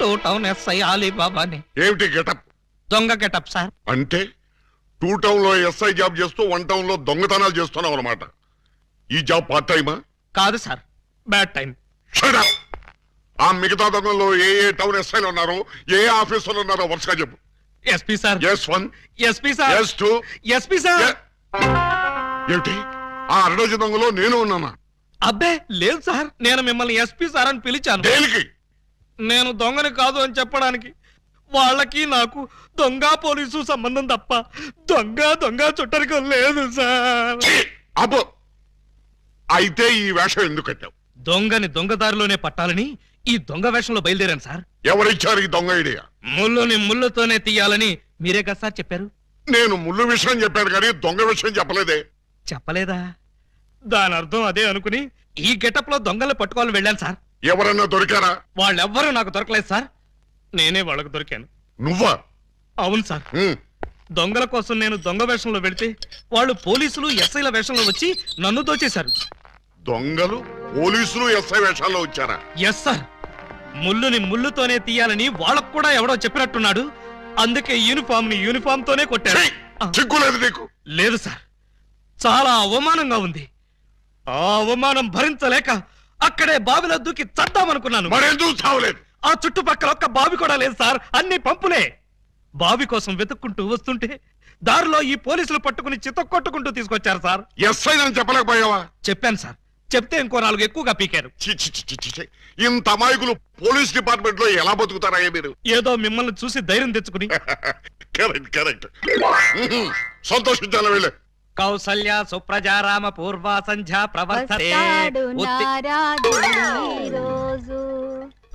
Two town SI అలీబాబాని. ఏమిటి getup? దొంగ getup sir. అంటే 2 టౌన్ లో ఎస్ఐ జాబ్ చేస్తూ 1 టౌన్ లో దొంగతనాలు చేస్తున్నావు అనమాట. ఈ జాబ్ పార్ట్ టైమా? కాదు సార్, బ్యాడ్ టైం. ఆ మిగతా దొంగల్లో ఏ టౌన్ ఎస్ఐలు ఉన్నారో, ఏ ఆఫీసులు ఉన్నారో వరుసగా చెప్పు. SP sir. S1, SP sir. S2, SP sir. ఏమిటి ఆ 2 దొంగలో నేను ఉన్నానా? అబ్బే లేదు సార్, నేను మిమ్మల్ని ఎస్పీ సార్ అని పిలిచాను. దేనికి? నేను దొంగని కాదు అని చెప్పడానికి. వాళ్ళకి నాకు దొంగ పోలీసు సంబంధం తప్ప దొంగ చుట్టరికం లేదు సార్. అబ్బో, అయితే ఈ వేషం ఎందుకు కట్టావు? దొంగని దొంగదారిలోనే పట్టాలని ఈ దొంగ వేషంలో బయలుదేరాను సార్. ఎవరిచ్చారు ఈ దొంగ ఐడియా? ముళ్ళుని ముళ్ళుతోనే తీయాలని మీరే కదా సార్ చెప్పారు. నేను ముళ్ళు విషయం చెప్పాను కానీ దొంగ విషయం చెప్పలేదే. చెప్పలేదా? దాని అర్థం అదే అనుకుని ఈ గెటప్ లో దొంగలు పట్టుకోవాలని వెళ్ళాను సార్. ఎవరన్నా దొరికారా? వాళ్ళెవ్వరూ నాకు దొరకలేదు సార్, నేనే వాళ్ళకు దొరికాను. నువ్వా? అవును సార్. దొంగల కోసం నేను దొంగ వేషంలో వెళితే వాళ్ళు పోలీసులు ఎస్ఐల వేషంలో వచ్చి నన్ను దోచేశారు. దొంగలు పోలీసులు ఎస్ఐ వేషాల్లో వచ్చారా? Yes sir. ముళ్ళుని ముళ్ళుతోనే తీయాలని వాళ్ళకు కూడా ఎవడో చెప్పినట్టున్నాడు. అందుకే యూనిఫామ్ తోనే కొట్టారు. చిక్కులేదు నీకు? లేదు సార్, చాలా అవమానంగా ఉంది. ఆ అవమానం భరించలేక అక్కడే బావిలో దూకి చద్దామనుకున్నాను. మరెందుకు చావలేదు? ఆ చుట్టుపక్కల ఒక్క బావి కూడా లేదు సార్, అన్ని పంపులే. బావి కోసం వెతుక్కుంటూ వస్తుంటే దారిలో ఈ పోలీసులు పట్టుకుని చితక్కొట్టుకుంటూ తీసుకొచ్చారు సార్. ఎస్ఐ అని చెప్పలేకపోయావా? చెప్పాను సార్, చెప్తే ఇంకో 4 ఎక్కువగా పీకారు. ఇంత అమాయకులు పోలీస్ డిపార్ట్మెంట్ లో ఎలా బతుకుతారా మీరు? ఏదో మిమ్మల్ని చూసి ధైర్యం తెచ్చుకుని. కరెక్ట్. సంతోషించాలి వెళ్ళే. కౌసల్య సుప్రజారామ పూర్వ సంధ్యా ప్రవర్తతే.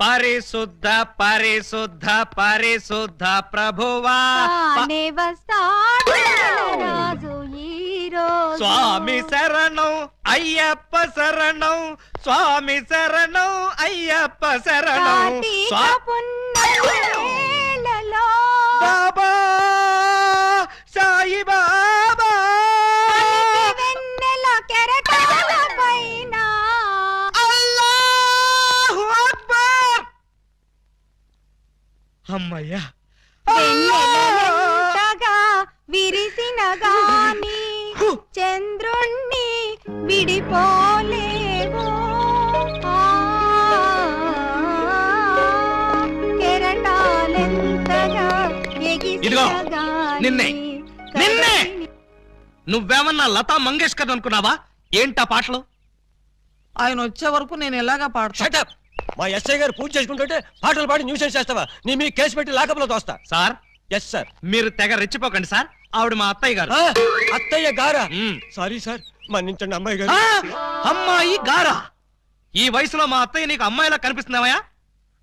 పరిశుద్ధ పరిశుద్ధ పరిశుద్ధ ప్రభువా స్వామి శరణం అయ్యప్ప శరణం, స్వామి శరణం అయ్యప్ప శరణం. బాబా సాయి బాబా అల్లాహు అక్బర్. అమ్మయ్యా, విరిసిన గాని చంద్రుణ్ణి విడిపోలేవు, కెరటాలెంతగా ఇదిగో నిన్నే నువ్వేమన్నా లతా మంగేష్కర్ అనుకున్నావా? ఏంటా పాటలు? ఆయన వచ్చే వరకు నేను ఎలాగా పాడతా? మా ఎస్ఐ గారు పూజ చేసుకుంటుంటే పాటలు పాడి న్యూసెన్స్ చేస్తావా? నీ మీ కేసు పెట్టి లాకప్లో తోస్తా. సార్. Yes sir. మీరు తెగ రెచ్చిపోకండి సార్, ఆవిడ మా అత్తయ్య గారు. అత్తయ్య గారా? సారీ సార్, మన్నించండి అమ్మాయి గారు. అమ్మాయి గారా? ఈ వయసులో మా అత్తయ్య నీకు అమ్మాయిలా కనిపిస్తున్నావా?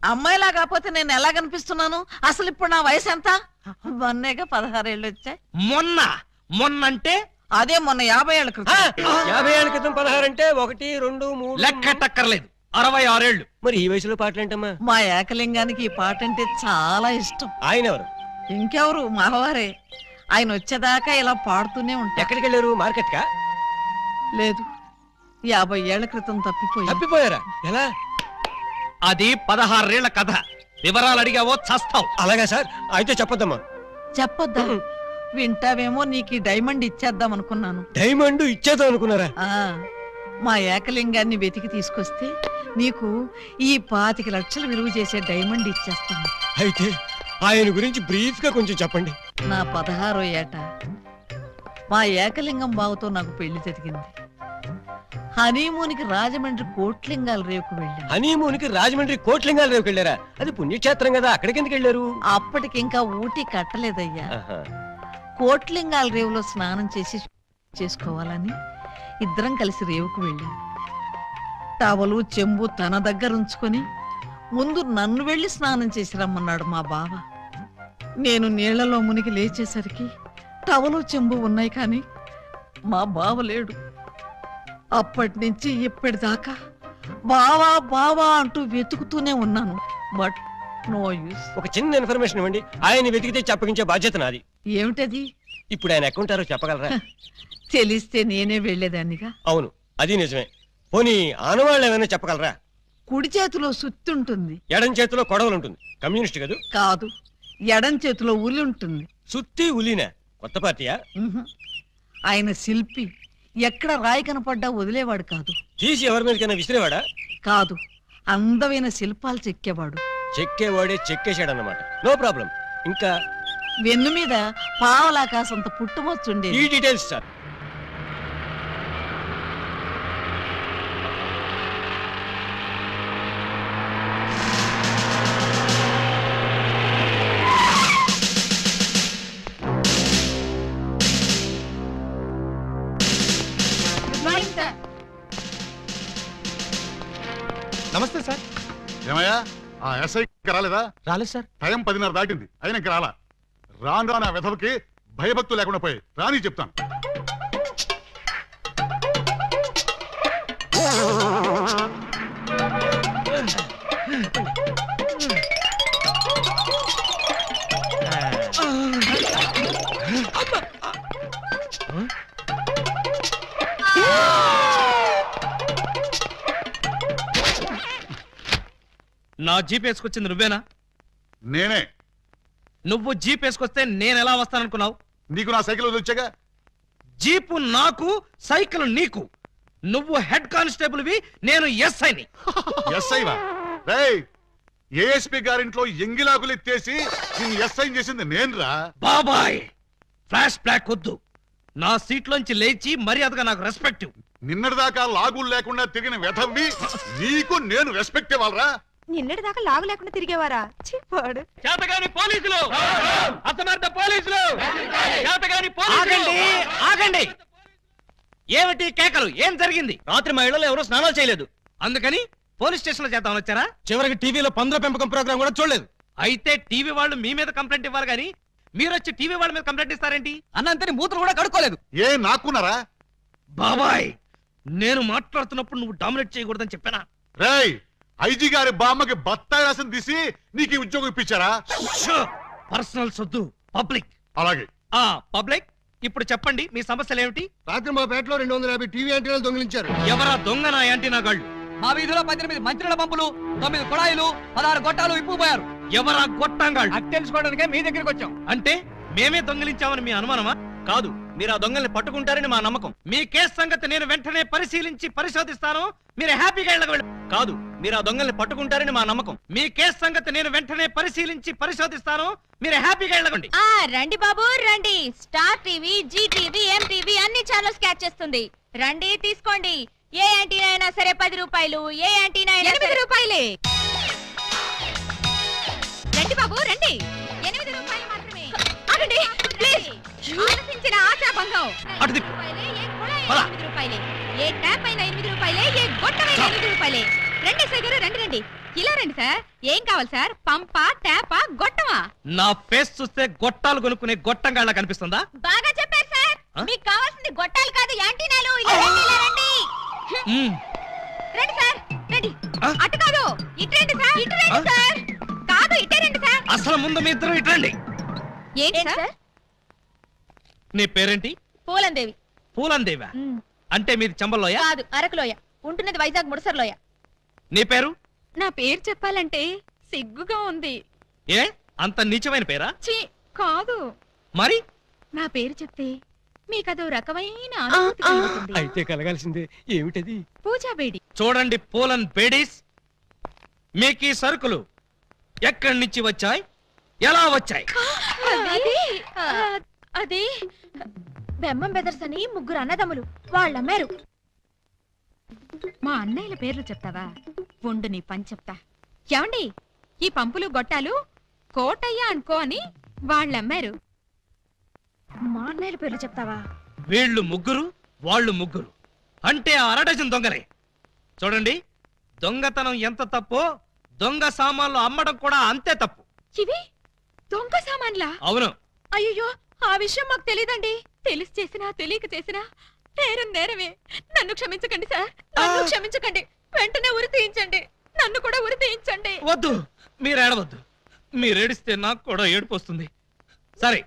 అమ్మాయిలా కాకపోతే నేను ఎలా కనిపిస్తున్నాను? అసలు ఇప్పుడు నా వయసు ఎంత? మొన్నేగా 16 ఏళ్ళు వచ్చాయి. మొన్నంటే అదే మొన్న 50 ఏళ్ల క్రితం. 50 ఏళ్ల క్రితం 16 అంటే 1, 2, 3 లెక్కటక్కర్లేదు. 66 ఏళ్ళు. మరి ఈ వయసులో పాటలేంటమ్మా? మా ఏకలింగానికి ఈ పాట అంటే చాలా ఇష్టం. ఆయన ఎవరు? ఇంకెవరు, మావారే. ఆయన వచ్చేదాకా ఇలా పాడుతూనే ఉంటా. ఎక్కడికి వెళ్ళారు? మార్కెట్ కా? లేదు, 50 ఏళ్ల క్రితం తప్పిపోయారా? ఎలా? అది 16 ఏళ్ల కథ. వివరాలు అడిగావో చస్తావు. అలాగా సార్, అయితే చెప్పొద్దమ్మా. చెప్పొద్దా? వింటావేమో, నీకు డైమండ్ ఇచ్చేద్దాం అనుకున్నాను. డైమండ్ ఇచ్చేద్దాం అనుకున్నారా? మా ఏకలింగాన్ని వెతికి తీసుకొస్తే నీకు ఈ 25 లక్షలు విలువ చేసే డైమండ్ ఇచ్చేస్తాను. అయితే ఆయన గురించి బ్రీఫ్ గా కొంచెం చెప్పండి. నా 16వ ఏట మా ఏకలింగం బావతో నాకు పెళ్లి జరిగింది. హనీమూన్కి రాజమండ్రి కోట్లింగాల రేవుకు వెళ్ళాను. హనీమూన్కి రాజమండ్రి కోట్లింగాల రేవుకి వెళ్ళారా? అది పుణ్యక్షేత్రం కదా, అక్కడికి ఎందుకు వెళ్ళారు? అప్పటికింకా ఊటీ కట్టలేదయ్యా. కోట్లింగాల రేవులో స్నానం చేసుకోవాలని ఇద్దరం కలిసి రేవుకు వెళ్ళాం. టవలు చెంబు తన దగ్గర ఉంచుకొని ముందు నన్ను వెళ్ళి స్నానం చేసి రమ్మన్నాడు మా బావ. నేను నీళ్లలో మునిగి లేచేసరికి టవలు చెంబు ఉన్నాయి, కానీ మా బావ లేడు. అప్పటి నుంచి ఇప్పటిదాకా బావా బావా అంటూ వెతుకుతూనే ఉన్నాను. But no use. ఒక చిన్న ఇన్ఫర్మేషన్ ఇవ్వండి, ఆయన వెతికితే చెప్పగించే బాధ్యత నాది. ఏమిటది? ఇప్పుడు ఆయన ఎక్కడుంటారో చెప్పగలరా? తెలిస్తే నేనే వెళ్లేదాన్నిగా. అవును, అది నిజమే. పోనీ ఆనవాళ్ళు ఏమైనా చెప్పగలరా? కుడి చేతిలో సుత్తి ఉంటుంది. ఎడం చేతిలో కొడవలు ఉంటుంది. కమ్యూనిస్ట్ కదూ? కాదు, ఎడం చేతిలో ఉలి ఉంటుంది. సుత్తి ఉలినా? కొత్త పార్టీయా? ఉహు. ఆయన శిల్పి, ఎక్కడ రాయి కనపడ్డా వదిలేవాడు కాదు. తీసి ఎవరి మీదకైనా విసిరేవాడా? కాదు, అందమైన శిల్పాలు చెక్కేవాడు. చెక్కేవాడే చెక్కేశాడన్నమాట. No problem. ఇంకా వెన్ను మీద పావలాకాసంత పుట్టుమొచ్చుండే. ఈ డీటెయిల్స్ సార్. నమస్తే సార్. ఏమయ్యా ఆ ఎస్ఐ రాలేదా? రాలేదు సార్. టైం 10:30 దాటింది, అయినా ఇంకా రాలా. రాను ఆ వెధవకి భయభక్తులు లేకుండా పోయి రాని చెప్తాను. నా జీప్ వేసుకొచ్చింది నువ్వేనా? నేనే. నువ్వు జీప్ వేసుకొస్తే నేను ఎలా వస్తాననుకున్నావు? నీకు నా సైకిల్ వచ్చాగా. జీపు నాకు, సైకిల్ నీకు. నువ్వు హెడ్ కానిస్టేబుల్వి, నేను ఎస్ఐని. ఎస్ఐవా? రేయ్, ఏఎస్పీ గారింట్లో ఎంగిలాకులు ఎత్తేసి నిన్ను ఎస్ఐ చేసింది నేనురా. బాబాయ్, ఫ్లాష్ బ్లాక్ వద్దు. నా సీట్లోంచి లేచి మర్యాదగా నాకు రెస్పెక్ట్. నిన్నటిదాకా లాగులు లేకుండా తిరిగిన వెధవ్వి నీకు నేను రెస్పెక్ట్ ఇవ్వాలరా? నిన్నటి దాకా లాగు లేకుండా తిరిగేవారా? చెప్పాడు. చేతగాని పోలీసులు, అసమర్థ పోలీసులు, చేతగాని పోలీసులు. ఆగండి. ఏమిటి కేకలు? ఏం జరిగింది? రాత్రి మా ఇళ్లలో ఎవరో స్నానాలు చేయలేదు. అందుకని పోలీస్ స్టేషన్ లో చేద్దామని వచ్చారా? చివరికి టీవీలో పందుల పెంపకం ప్రోగ్రాం కూడా చూడలేదు. అయితే టీవీ వాళ్ళు మీ మీద కంప్లైంట్ ఇవ్వాలి గానీ మీరు వచ్చి టీవీ వాళ్ళ మీద కంప్లైంట్ ఇస్తారేంటి? అన్నంతని మూతులు కూడా కడుక్కోలేదు. ఏ నాకున్నారా? బాబాయ్, నేను మాట్లాడుతున్నప్పుడు నువ్వు డామినేట్ చేయకూడదని చెప్పానా? రేయ్, ఐజీ గారి బామ్మకి బత్తాయి రాసిన తీసి నీకు ఈ ఉద్యోగం ఇప్పించారా? పర్సనల్ సొద్దు, పబ్లిక్. అలాగే. పబ్లిక్, ఇప్పుడు చెప్పండి మీ సమస్యలు ఏమిటి? రాత్రి మా పేటలో 250 టీవీ యాంటీనాలు దొంగిలించారు. ఎవరా దొంగ నా యాంటీనా గాళ్ళు? మా వీధిలో 18 మంత్రుల పంపులు, 9 కుళాయిలు, 16 గొట్టాలు ఇప్పుకుపోయారు. ఎవరా గొట్టంగాళ్ళు? అది తెలుసుకోవడానికే మీ దగ్గరికి వచ్చాం. అంటే మేమే దొంగిలించామని మీ అనుమానమా? కాదు, మీరు ఆ దొంగల్ని పట్టుకుంటారని మా నమ్మకం. మీ కేసు సంగతి నేను వెంటనే పరిశీలించి పరిశోధిస్తాను. మీరు హ్యాపీగా ఇళ్ళకు వెళ్ళి. కాదు, మీరు ఆ దొంగల్ని పట్టుకుంటారని మా నమ్మకం. మీ కేసు సంగతి నేను వెంటనే పరిశీలించి పరిశోధిస్తాను. మీరు హ్యాపీగా వెళ్ళకండి. రండి బాబు రండి. Star TV, Zee TV, MTV అన్ని ఛానల్స్ క్యాచ్ చేస్తుంది. రండి తీసుకోండి. ఏ యాంటీనా అయినా సరే 10 రూపాయలు, ఏ యాంటీనా అయినా 8 రూపాయలే. రండి బాబు రండి. 8 రూపాయలు మాత్రమే. ఆగండి ప్లీజ్. ఆలోచించిన ఆశాభంగం. అటు తిప్పు. ఏ కుళాయి 8 రూపాయలే, ఏ ట్యాప్ అయినా 8 రూపాయలే, ఏ గొట్టమైనా 8 రూపాయలే. రండి సార్ గారు, రండి రండి. ఇలా రండి సార్. ఏం కావాలి సార్? పంపా, ట్యాపా, గొట్టమా? నా ఫేస్ చూస్తే గొట్టాలు కొనుక్కునే గొట్టంగాళ్ళ కనిపిస్తుందా? బాగా చెప్పారు సార్. మీకు కావాల్సింది గొట్టాలు కాదు, యాంటీనాలు. ఇలా రండి, ఇలా రండి. రండి సార్, రండి. అటు కాదు, ఇటు రండి సార్. ఇటు రండి సార్. కాదు, ఇటే రండి సార్. అసలు ముందు మీ ఇద్దరు ఇటండి. ఏంటి సార్? నీ పేరేంటి? పూలందేవి. పూలందేవా? అంటే మీది చంబల్లోయ? కాదు, అరకులోయ. ఉంటున్నది వైజాగ్ ముడసర్లోయ. నీ పేరు? నా పేరు చెప్పాలంటే సిగ్గుగా ఉంది. ఏ అంత నీచమైన పేరా? ఛీ, కాదు. మరి నా పేరు చెప్తే మీకదో రకమైన అనుభూతి కలుగుతుంది. అయితే కలగాల్సిందే. ఏమిటది? పూజా బేడి. చూడండి పూలన్ బేడీస్, మీకు ఈ సరుకులు ఎక్కడి నుంచి వచ్చాయి, ఎలా వచ్చాయి? అది బెమ్మం బెదర్స్ అని 3 అన్నదమ్ములు, వాళ్ళమ్మారు. మా అన్నయ్యల పేర్లు చెప్తావా? ఉండు నీ పని చెప్తా. ఏమండి, ఈ పంపులు గొట్టాలు కోటయ్య అనుకో అని వాళ్ళమ్మారు. మా అన్నయ్యల పేర్లు చెప్తావా? వీళ్ళు 3, వాళ్ళు 3, అంటే 1/2 డజన్ దొంగలే. చూడండి, దొంగతనం ఎంత తప్పో దొంగ సామాన్లు అమ్మడం కూడా అంతే తప్పు. ఇవి దొంగ సామాన్లా? అవును. అయ్యో, ఆ విషయం మాకు తెలీదండి. తెలిసి చేసినా తెలియక చేసినా నేరం నేరమే. నన్ను క్షమించకండి సార్, నన్ను క్షమించకండి. వెంటనే ఉరి తీయించండి, నన్ను కూడా ఉరి తీయించండి. వద్దు, మీరు ఏడవద్దు. మీరేడిస్తే నాకు కూడా ఏడుపు వస్తుంది. సరే,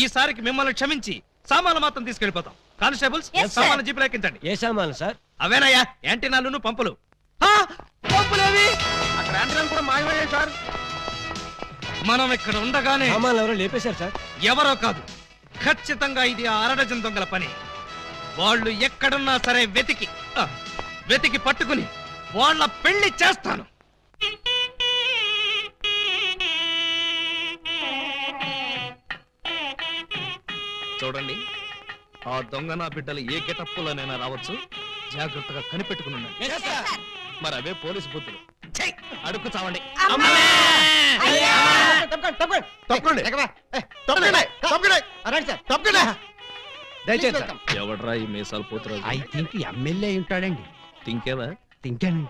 ఈసారికి మిమ్మల్ని క్షమించి సామాన్లు మాత్రం తీసుకెళ్లిపోతాం. కానిస్టేబుల్స్, సామాన్లు జీపులో ఎక్కించండి. ఏ సామాన్లు సార్? అవేనయ్యా యాంటీనాలు, పంపులు. పంపులు సామాన్లవి అక్కడ యాంటీనాలు కూడా మాయమయ్యాయి సార్. మనం ఇక్కడ ఉండగానే సామాన్లు ఎవరో లేపేశారు సార్. ఎవరో కాదు, ఖచ్చితంగా ఇది ఆ అరడజన్ దొంగల పని. వాళ్ళు ఎక్కడున్నా సరే వెతికి పట్టుకుని వాళ్ళ పెళ్లి చేస్తాను. చూడండి, ఆ దొంగ నా బిడ్డలు ఏ గెటప్పులోనైనా రావచ్చు, జాగ్రత్తగా కనిపెట్టుకుని ఉండండి. మరి అవే పోలీసు బుద్ధులు. అడుక్కు చావండి. దయచేసి సార్. ఎవడ్రా ఈ మీసాలు పోతురాజు? ఐ థింక్ ఎమ్మెల్యే ఉంటాడండి. తింకేవా? తింటానండి.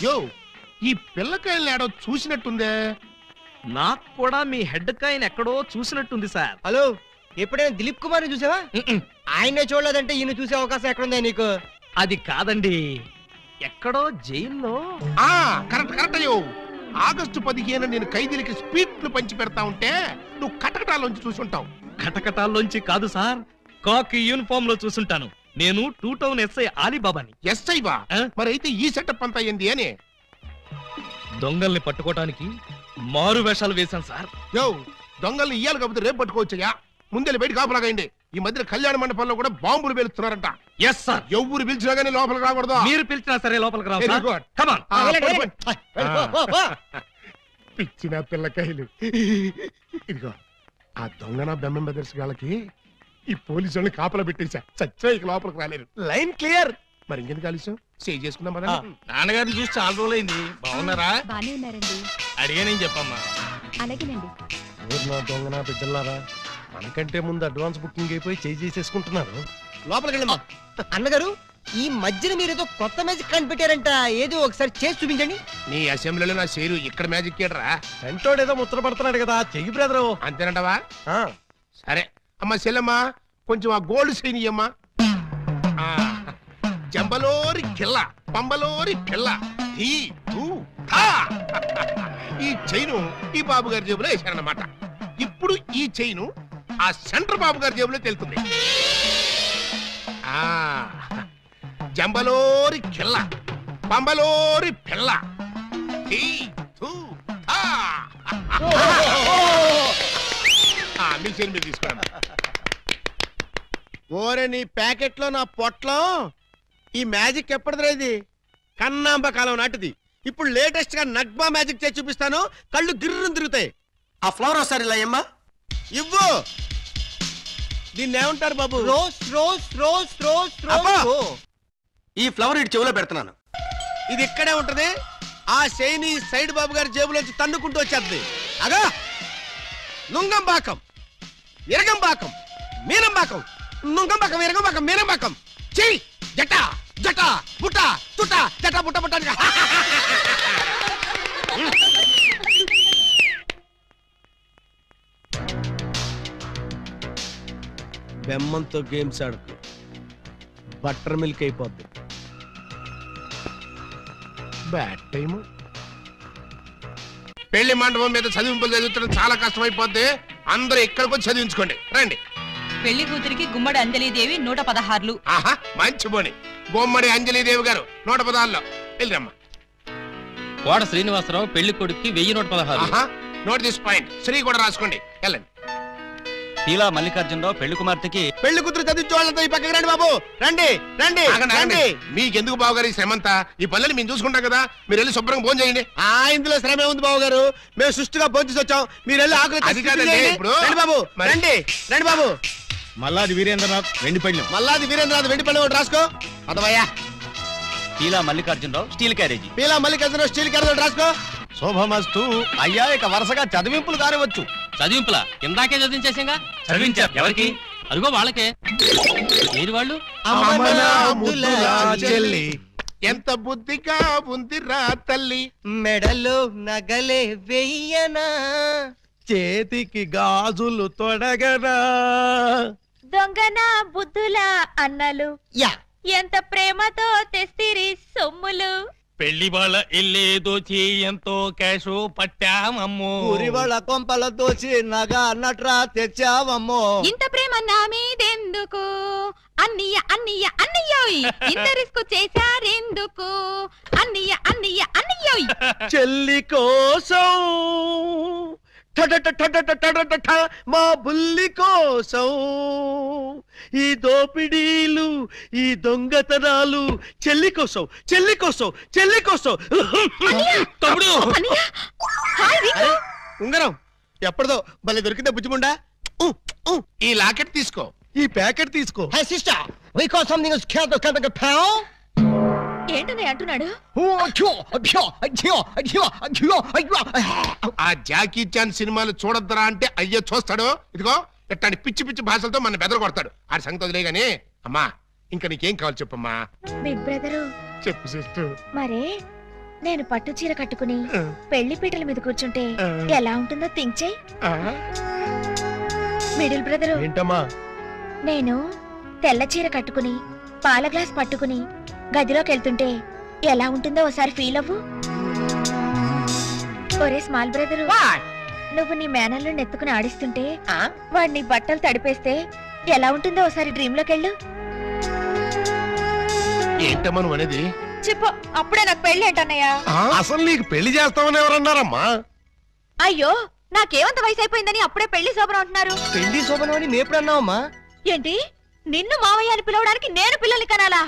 యో ఈ పిల్లకాయలు ఏడో చూసినట్టుందే. నాకు కూడా మీ హెడ్ కాయని ఎక్కడో చూసినట్టుంది సార్. హలో, ఎప్పుడైనా దిలీప్ కుమార్ ని చూసావా? ఆయనే చూడలేదంటే ఈయన చూసే అవకాశం ఎక్కడుందా నీకు? అది కాదండి, ఎక్కడో జైల్లో. కరెక్ట్ కరెక్ట్ అయ్యో. ఆగస్టు 15 నేను ఖైదీలకి స్పీడ్లు పంచి పెడతా ఉంటే నువ్వు కటకటాల్లోంచి చూసుంటావు. కటకటాల్లోంచి కాదు సార్, కాకి యూనిఫామ్ లో చూసుంటాను. నేను 2 టౌన్ ఎస్ఐ ఆలీబాబాని. ఎస్ఐవా? మరి అయితే ఈ సెటప్ అంతా ఏంది అని? దొంగల్ని పట్టుకోవటానికి మారు వేషాలు వేశాను సార్. యో, దొంగల్ని ఇయ్యాలి కాకపోతే రేపు పట్టుకోవచ్చయ్యా. ముందెళ్ళి బయట కాపలాగండి. ఈ మధ్య కళ్యాణ మండపంలో కూడా బాంబులు పేలుస్తున్నారంట. Yes sir. ఎవరు పిలిచినా గానీ లోపలికి రాకూడదు. మీరు పిలిచినా సరే లోపలికి రావు Very sir. good. Come on. పిచ్చిన పిల్లకాయలు. ఇదిగో ఆ దొంగన బెమ్మం బెదర్స్ గాళ్ళకి ఈ పోలీసు వాళ్ళని కాపలా పెట్టేశా. చచ్చా ఇక లోపలికి రాలేరు. Line clear. మరి ఇంకెందుకు ఆలస్యం? సేవ్ చేసుకుందాం కదా. నాన్నగారిని చూసి చాలా రోజులైంది. బాగున్నారా? బానే ఉన్నారండి. అడిగానేం చెప్పమ్మా. అలాగేనండి. నా దొంగన బిడ్డలారా, మనకంటే ముందు అడ్వాన్స్ బుకింగ్ అయిపోయి చేసేసుకుంటున్నారు. లోపలికి వెళ్ళమ్మా. అన్నగారు, ఈ మధ్యన మీరు ఏదో కొత్త మ్యాజిక్ కనిపెట్టారంట. ఏదో ఒకసారి చేసి చూపించండి. నీ అసెంబ్లీలో నా షేరు ఇక్కడ మ్యాజిక్ ఏడ్రా. సెంటోడు ఏదో ముచ్చట పడుతున్నాడు కదా, చెయ్యి బ్రదరు. అంతేనంటవా? సరే అమ్మా చెల్లెమ్మా, కొంచెం ఆ గోల్డ్ చైన్ ఇయ్యమ్మా. జంబలోరి కిల్ల పంబలోరి పిల్ల ఈ చైను ఈ బాబు గారి జేబులో వేశారన్నమాట. ఇప్పుడు ఈ చైను ఆ సెంటర్ బాబు గారి జేబులో తెలుతుంది. జంబలోరి కిల్ల పంబలోరి పిల్ల మీ చైన్ మీరు తీసుకోండి. ఓరే నీ ప్యాకెట్ లో నా పొట్లో ఈ మ్యాజిక్ ఎప్పటిదిరా? ఇది కన్నాంబ కాలం నాటిది. ఇప్పుడు లేటెస్ట్ గా నగ్మా మ్యాజిక్ చేసి చూపిస్తాను. కళ్ళు గిర్రం తిరుగుతాయి. ఆ ఫ్లవర్ ఒకసారి ఇలా అమ్మా ఇవ్వు. దీన్ని ఏమంటారు బాబు? Rose rose rose rose rose. ఈ ఫ్లవర్ ఇటు చెవులో పెడుతున్నాను. ఇది ఇక్కడే ఉంటది. ఆ శైని సైడ్ బాబు గారి జేబులోంచి తన్నుకుంటూ వచ్చేది. అగా నుంగంబాకం, ఇరగంబాకం, మీనంబాకం, నుంగంబాకం, ఇరగంబాకం, మీనంబాకం. చెయ్యి జట జట బుట్ట తుట జట బుట్ట బుట్ట. బెమ్మంతో గేమ్స్ ఆడుకు, బటర్ మిల్క్ అయిపోద్ది. Bad time. పెళ్లి మండపం మీద చదివింపులు చదువుతున్న చాలా కష్టం అయిపోద్ది. అందరూ ఇక్కడికి వచ్చి చదివించుకోండి. రండి. పెళ్లి కూతురికి గుమ్మడి అంజలీదేవి 116. ఆహా, మంచి బోని. గుమ్మడి అంజలీదేవి గారు 116లో వెళ్ళరమ్మా. కోట శ్రీనివాసరావు పెళ్లి కొడుక్కి 1116. Note this point. శ్రీ కూడా రాసుకోండి. వెళ్ళండి. పీలా మల్లికార్జునరావు పెళ్లి కుమార్తెకి పెళ్లి కూతురు చదివించే వాళ్ళంతా ఈ పక్కకి రండి బాబు. రండి రండి రండి. మీకెందుకు బాబు గారు ఈ శ్రమంతా? ఈ పనులు మేము చూసుకుంటాం కదా. మీరు వెళ్ళి శుభ్రంగా భోజనం చేయండి. ఇందులో శ్రమే ఉంది బాబు గారు. మేము సుష్టిగా భోజనం వచ్చాం. మీరు వెళ్ళి ఆకులు అది కాదండి ఇప్పుడు. రండి బాబు, రండి రండి బాబు. మల్లాది వీరేంద్రనాథ్ వెండి పళ్ళెం. మల్లాది వీరేంద్రనాథ్ వెండి పళ్ళెం ఒకటి రాసుకో. పదవయ్యా. Peela Mallikarjunarao steel carriage. Peela Mallikarjunarao steel carriage ఒకటి రాసుకో. శోభమస్తు. అయ్యా ఇక వరుసగా చదివింపులు కానివచ్చు. చదివింపులా? ఇందాకే చదివించేసాగా. చదివించారు ఎవరికి? అదిగో వాళ్ళకే. ఏది వాళ్ళు? ఎంత బుద్ధిగా ఉందిరా తల్లి. మెడలో నగలే వెయ్యనా, చేతికి గాజులు తొడగనా. దొంగన బుద్ధుల అన్నలు యా ఎంత ప్రేమతో తెస్తిరి సొమ్ములు. పెళ్లి వాళ్ళ ఇల్లే దోచి ఎంతో క్యాషు పట్టామమ్మో. ఊరి వాళ్ళ కొంపల దోచి నగా నట్రా తెచ్చావమ్మో. ఇంత ప్రేమ నా మీదెందుకు అన్నయ్య అన్నయ్య అన్నయ్యోయ్, ఇంత రిస్క్ చేశారెందుకు అన్నయ్య అన్నయ్య అన్నయ్యోయ్. చెల్లి కోసం మా బుల్లి కోసం ఈ దోపిడీలు ఈ దొంగతనాలు చెల్లి కోసం చెల్లి కోసం చెల్లి కోసం. తమ్ముడు అన్నయ్య హాయ్ రింకు. ఉంగరం ఎప్పటిదో భలే దొరికిందా బుజ్జిముండా. ఈ లాకెట్ తీసుకో. ఈ ప్యాకెట్ తీసుకో. ఏంటన్నయ్య అంటున్నాడు? ఆ జాకీ చాన్ సినిమాలు చూడొద్దరా అంటే అయ్యో చూస్తాడు. ఇదిగో ఇట్లాంటి పిచ్చి పిచ్చి భాషలతో మన బెదర కొడతాడు. ఆడి సంగతి వదిలే గానీ అమ్మా ఇంకా నీకేం కావాలి చెప్పమ్మా. బిగ్ బ్రదరు చెప్పు సిస్టర్. మరే నేను పట్టు చీర కట్టుకుని పెళ్లి పీటల మీద కూర్చుంటే ఎలా ఉంటుందో థింక్ చెయ్. మిడిల్ బ్రదరు ఏంటమ్మా? నేను తెల్ల చీర కట్టుకుని పాల గ్లాస్ పట్టుకుని గదిలోకి వెళ్తుంటే ఎలా ఉంటుందో ఒకసారి ఫీల్ అవ్వు. ఒరే స్మాల్ బ్రదరు, నువ్వు నీ మేనల్లో నెత్తుకుని ఆడిస్తుంటే వాడు నీ బట్టలు తడిపేస్తే ఎలా ఉంటుందో ఒకసారి డ్రీమ్ లోకి వెళ్ళు. ఏంటమ్మా నువ్వు అనేది? చెప్పు, అప్పుడే నాకు పెళ్లి ఏంటన్నయ్యా? అసలు నీకు పెళ్లి చేస్తామని ఎవరన్నారమ్మా? అయ్యో, నాకేమంత వయసు అయిపోయిందని అప్పుడే పెళ్లి శోభనం అంటున్నారు. పెళ్లి శోభనం అని నేప్పుడన్నావమ్మా? ఏంటి, నిన్ను మావయ్య అని పిలవడానికి నేను పిల్లల్ని కనాలా?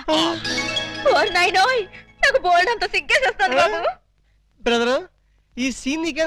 ఓరి నాయనోయ్, నాకు బోల్డ్ అంత సిగ్గేసేస్తాను బాబు. బ్రదర్ ఈ సీన్ నీకే